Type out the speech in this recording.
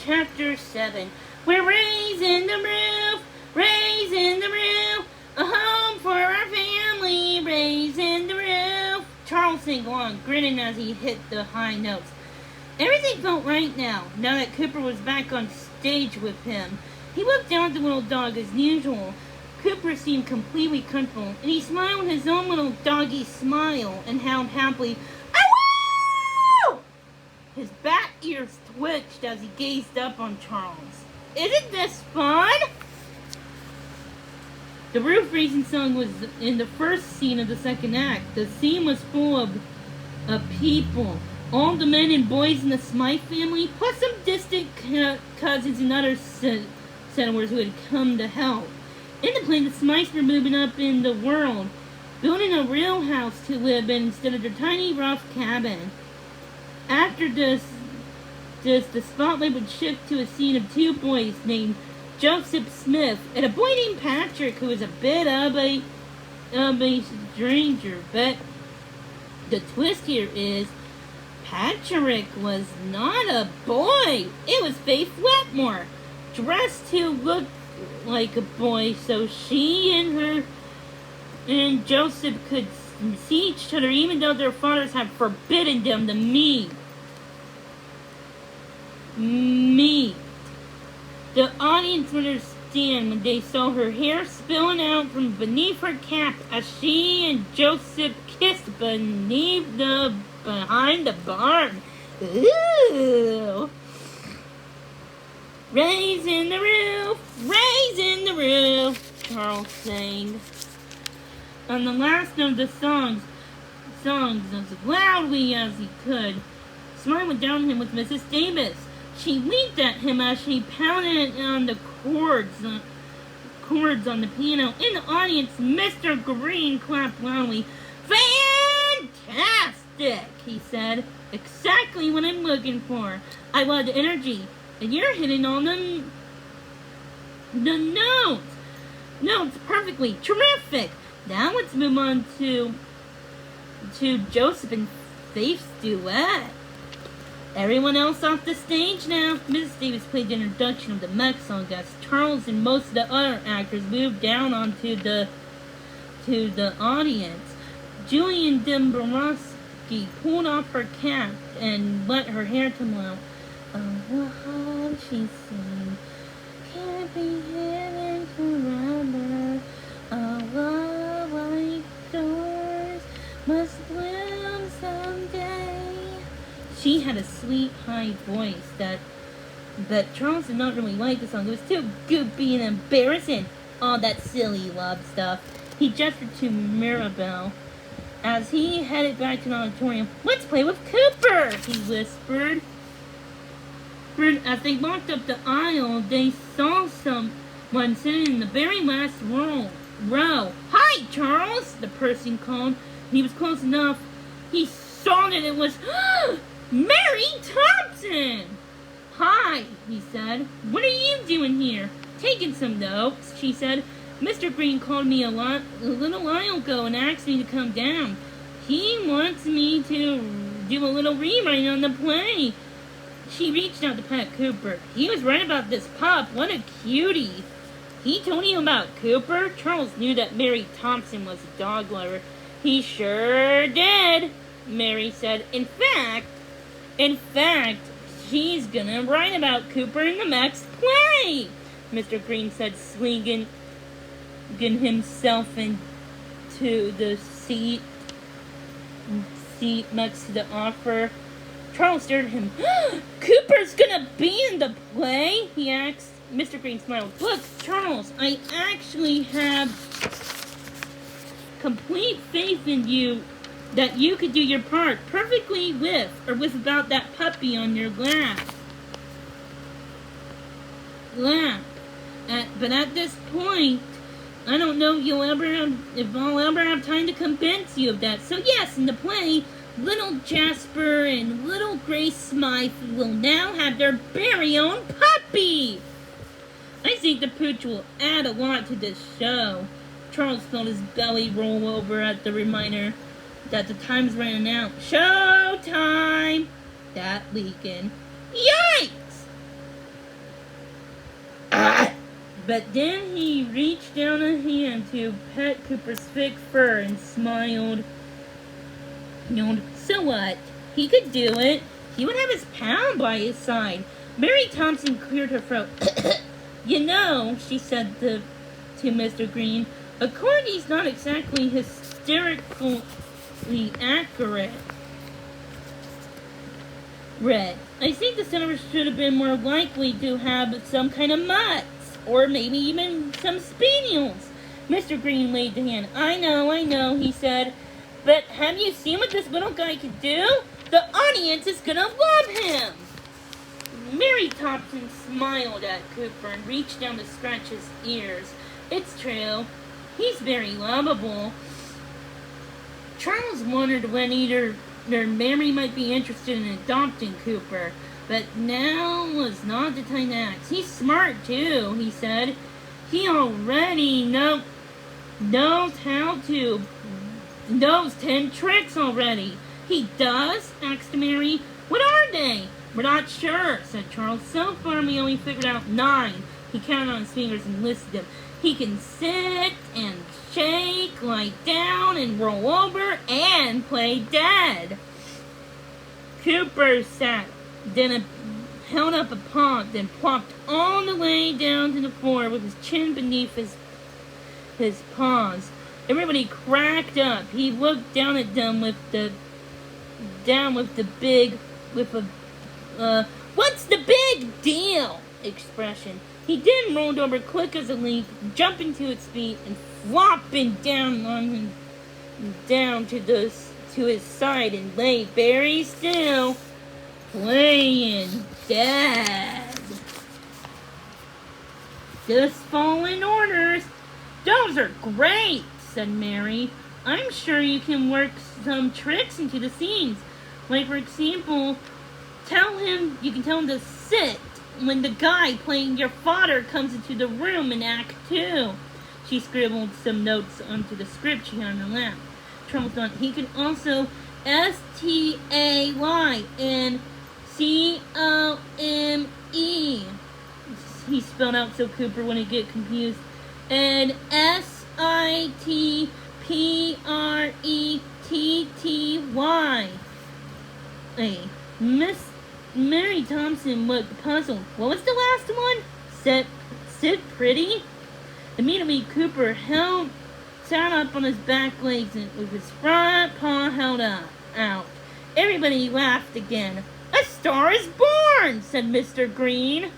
Chapter 7. We're raising the roof, raising the roof, a home for our family, raising the roof. Charles sang along, grinning as he hit the high notes. Everything felt right now that Cooper was back on stage with him. He looked down at the little dog as usual. Cooper seemed completely comfortable, and he smiled his own little doggy smile and howled happily, "Awoo!" His bat ears twitched as he gazed up on Charles. "Isn't this fun?" The roof raising song was in the first scene of the second act. The scene was full of people. All the men and boys in the Smythe family, plus some distant cousins and other settlers who had come to help. In the plane, the Smythes were moving up in the world, building a real house to live in instead of their tiny, rough cabin. After this, the spotlight would shift to a scene of two boys named Joseph Smith and a boy named Patrick, who was a bit of a stranger. But the twist here is Patrick was not a boy. It was Faith Wetmore, dressed to look like a boy, so she and Joseph could see each other, even though their fathers had forbidden them to meet. The audience would understand when they saw her hair spilling out from beneath her cap as she and Joseph kissed behind the barn. Ooh. Raising the roof, Charles sang. On the last of the songs as loudly as he could. Smile went down him with Mrs. Davis. She winked at him as she pounded on the chords on the piano. In the audience, Mr. Green clapped loudly. "Fantastic," he said. "Exactly what I'm looking for. I love the energy. And you're hitting all the notes perfectly. Terrific. Now let's move on to Joseph and Faith's duet." Everyone else off the stage now. Mrs. Davis played the introduction of the Mech song as Charles and most of the other actors moved down onto the audience. Julian Dombrowski pulled off her cap and let her hair tumble out. "Oh, how she sang, can't be hidden forever. Oh, love like doors must bloom someday." She had a sweet, high voice but Charles did not really like the song. It was too goopy and embarrassing. All that silly love stuff. He gestured to Mirabelle as he headed back to the auditorium. "Let's play with Cooper," he whispered. As they walked up the aisle, they saw someone sitting in the very last row. "Hi, Charles," the person called. He was close enough. He saw that it was Mary Thompson. "Hi," he said. "What are you doing here?" "Taking some notes," she said. "Mr. Green called me a little while ago and asked me to come down. He wants me to do a little rewrite on the play." She reached out to pat Cooper. "He was right about this pup. What a cutie." "He told you about Cooper?" Charles knew that Mary Thompson was a dog lover. "He sure did," Mary said. In fact, she's gonna write about Cooper in the next play," Mr. Green said, swinging himself into the seat next to the offer. Charles stared at him. "Cooper's gonna be in the play?" he asked. Mr. Green smiled. "Look, Charles, I actually have complete faith in you that you could do your part perfectly with or without that puppy on your lap. But at this point, I don't know if I'll ever have time to convince you of that. So yes, in the play, little Jasper and little Grace Smythe will now have their very own puppy. I think the pooch will add a lot to this show." Charles felt his belly roll over at the reminder that the time's running out. "Show time!" that weekend. Yikes! But then he reached down a hand to pet Cooper's thick fur and smiled. So what? He could do it. He would have his pal by his side. Mary Thompson cleared her throat. You know, she said to Mr. Green, a corgi's not exactly hysterically accurate. Red. I think the senator should have been more likely to have some kind of mutts, or maybe even some spaniels. Mr. Green waved a hand. I know, he said. But have you seen what this little guy can do? The audience is gonna love him! Mary Thompson smiled at Cooper and reached down to scratch his ears. It's true. He's very lovable. Charles wondered when either Mary might be interested in adopting Cooper, but now was not the time to act. He's smart too, he said. He already knows 10 tricks already. He does? Asked Mary. What are they? We're not sure, said Charles. So far we only figured out 9. He counted on his fingers and listed them. He can sit and shake, lie down and roll over, and play dead. Cooper sat, then held up a paw, then plopped all the way down to the floor with his chin beneath his paws. Everybody cracked up. He looked down at them with a what's the big deal expression. He then rolled over quick as a leaf, jumping to its feet and flopping down to his side and lay very still, playing dead. Just following orders. Those are great, said Mary. I'm sure you can work some tricks into the scenes. Like, for example, you can tell him to sit when the guy playing your father comes into the room in Act 2. She scribbled some notes onto the script she had on her lap. Trumbull thought he could also stay and come. He spelled out so Cooper wouldn't get confused. And sitpretty. Miss Mary Thompson looked puzzled. What was the last one? Sit pretty? Immediately Cooper sat up on his back legs and with his front paw held out. Everybody laughed again. A star is born, said Mr. Green.